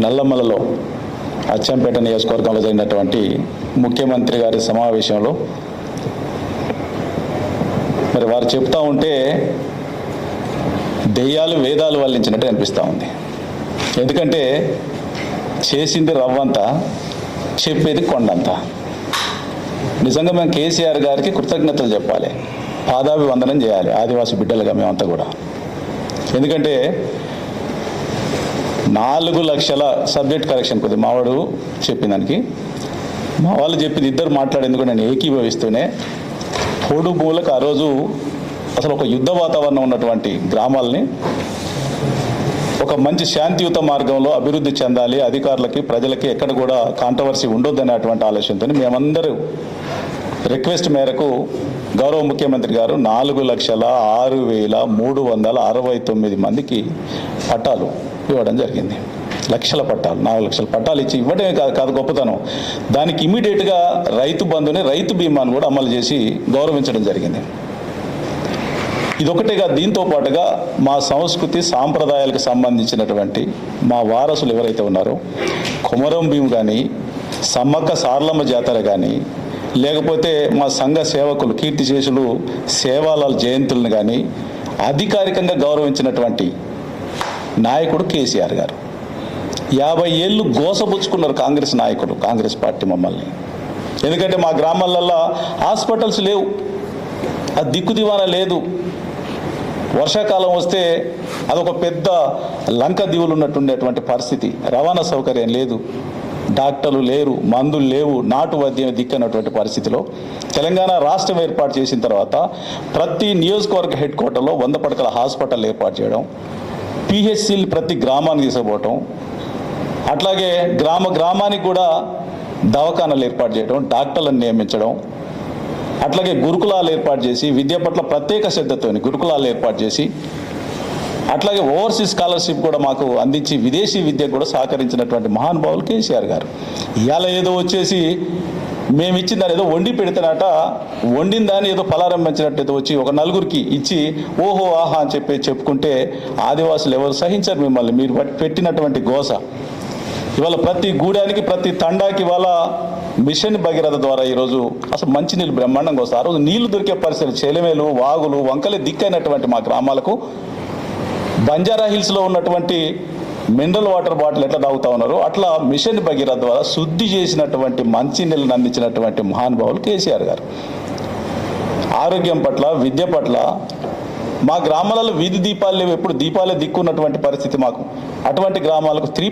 నల్లమలలో అచ్చంపేట నియోజకవర్గంలో జరిగినటువంటి ముఖ్యమంత్రి గారి సమావేశంలో మరి వారు చెప్తా ఉంటే దెయ్యాలు వేదాలు వల్లించినట్టు అనిపిస్తూ ఉంది. ఎందుకంటే చేసింది రవ్వంతా, చెప్పేది కొండంతా. నిజంగా మేము కేసీఆర్ గారికి కృతజ్ఞతలు చెప్పాలి, పాదాభివందనం చేయాలి ఆదివాసీ బిడ్డలుగా మేమంతా కూడా. ఎందుకంటే 4 లక్షల సబ్జెక్ట్ కరెక్షన్ కొద్ది మావాడు చెప్పిన దానికి మా వాళ్ళు చెప్పింది ఇద్దరు మాట్లాడేందుకు నేను ఏకీభవిస్తూనే పొడు మూలకు ఆ రోజు అసలు ఒక యుద్ధ వాతావరణం ఉన్నటువంటి గ్రామాలని ఒక మంచి శాంతియుత మార్గంలో అభివృద్ధి చెందాలి, అధికారులకి ప్రజలకి ఎక్కడ కూడా కాంట్రవర్సీ ఉండొద్దనేటువంటి ఆలోచనతో మేమందరూ రిక్వెస్ట్ మేరకు గౌరవ ముఖ్యమంత్రి గారు 4,06,369 మందికి పట్టాలు ఇవ్వడం జరిగింది. లక్షల పట్టాలు, 4 లక్షల పట్టాలు ఇచ్చి ఇవ్వడమే కాదు గొప్పతనం, దానికి ఇమీడియట్గా రైతు బంధుని, రైతు బీమాను కూడా అమలు చేసి గౌరవించడం జరిగింది. ఇదొకటేగా దీంతో పాటుగా మా సంస్కృతి సాంప్రదాయాలకు సంబంధించినటువంటి మా వారసులు ఎవరైతే ఉన్నారో కొమరం భీం కానీ, సమ్మక్క సారలమ్మ జాతర కానీ, లేకపోతే మా సంఘ సేవకులు కీర్తిశేషులు సేవాలాల్ జయంతులను కానీ అధికారికంగా గౌరవించినటువంటి నాయకుడు కేసీఆర్ గారు. 50 ఏళ్ళు గోసపుచ్చుకున్నారు కాంగ్రెస్ నాయకులు, కాంగ్రెస్ పార్టీ మమ్మల్ని. ఎందుకంటే మా గ్రామాలల్లో హాస్పిటల్స్ లేవు, అది దిక్కుదివాన లేదు. వర్షాకాలం వస్తే అదొక పెద్ద లంక దీవులు ఉన్నట్టుండేటువంటి పరిస్థితి, రవాణా సౌకర్యం లేదు, డాక్టర్లు లేరు, మందులు లేవు, నాటు వైద్యం దిక్కనటువంటి పరిస్థితిలో తెలంగాణ రాష్ట్రం ఏర్పాటు చేసిన తర్వాత ప్రతి నియోజకవర్గ హెడ్ క్వార్టర్లో 100 పడకల హాస్పిటల్ ఏర్పాటు చేయడం, పిహెచ్సిలు ప్రతి గ్రామానికి తీసుకుపోవటం, అట్లాగే గ్రామానికి కూడా దవాఖానాలు ఏర్పాటు చేయడం, డాక్టర్లను నియమించడం, అట్లాగే గురుకులాలు ఏర్పాటు చేసి విద్య పట్ల ప్రత్యేక శ్రద్ధతో గురుకులాలు ఏర్పాటు చేసి, అట్లాగే ఓవర్సీస్ స్కాలర్షిప్ కూడా మాకు అందించి విదేశీ విద్యకు కూడా సహకరించినటువంటి మహానుభావులు కేసీఆర్ గారు. ఇవాళ ఏదో వచ్చేసి మేము ఇచ్చిన దాన్ని ఏదో వండి పెడతానట, వండిన దాన్ని ఏదో పలారం పెంచినట్టు వచ్చి ఒక నలుగురికి ఇచ్చి ఓహో ఆహా అని చెప్పుకుంటే ఆదివాసులు ఎవరు సహించారు మిమ్మల్ని, మీరు పెట్టినటువంటి గోస. ఇవాళ ప్రతి గూడానికి ప్రతి తండాకి ఇవాళ మిషన్ భగీరథ ద్వారా ఈరోజు అసలు మంచినీళ్ళు బ్రహ్మాండంగా వస్తాయి. ఆ రోజు నీళ్లు దొరికే పరిస్థితి, చెలమేలు వాగులు వంకలే దిక్కైనటువంటి మా గ్రామాలకు బంజారా హిల్స్లో ఉన్నటువంటి మినరల్ వాటర్ బాటిల్ ఎట్లా తాగుతా ఉన్నారో అట్లా మిషన్ భగీరథ ద్వారా శుద్ధి చేసినటువంటి మంచినీళ్ళని అందించినటువంటి మహానుభావులు కేసీఆర్ గారు. ఆరోగ్యం పట్ల, విద్య పట్ల మా గ్రామాలలో వీధి దీపాలు లేవు, ఎప్పుడు దీపాలే దిక్కున్నటువంటి పరిస్థితి మాకు. అటువంటి గ్రామాలకు 3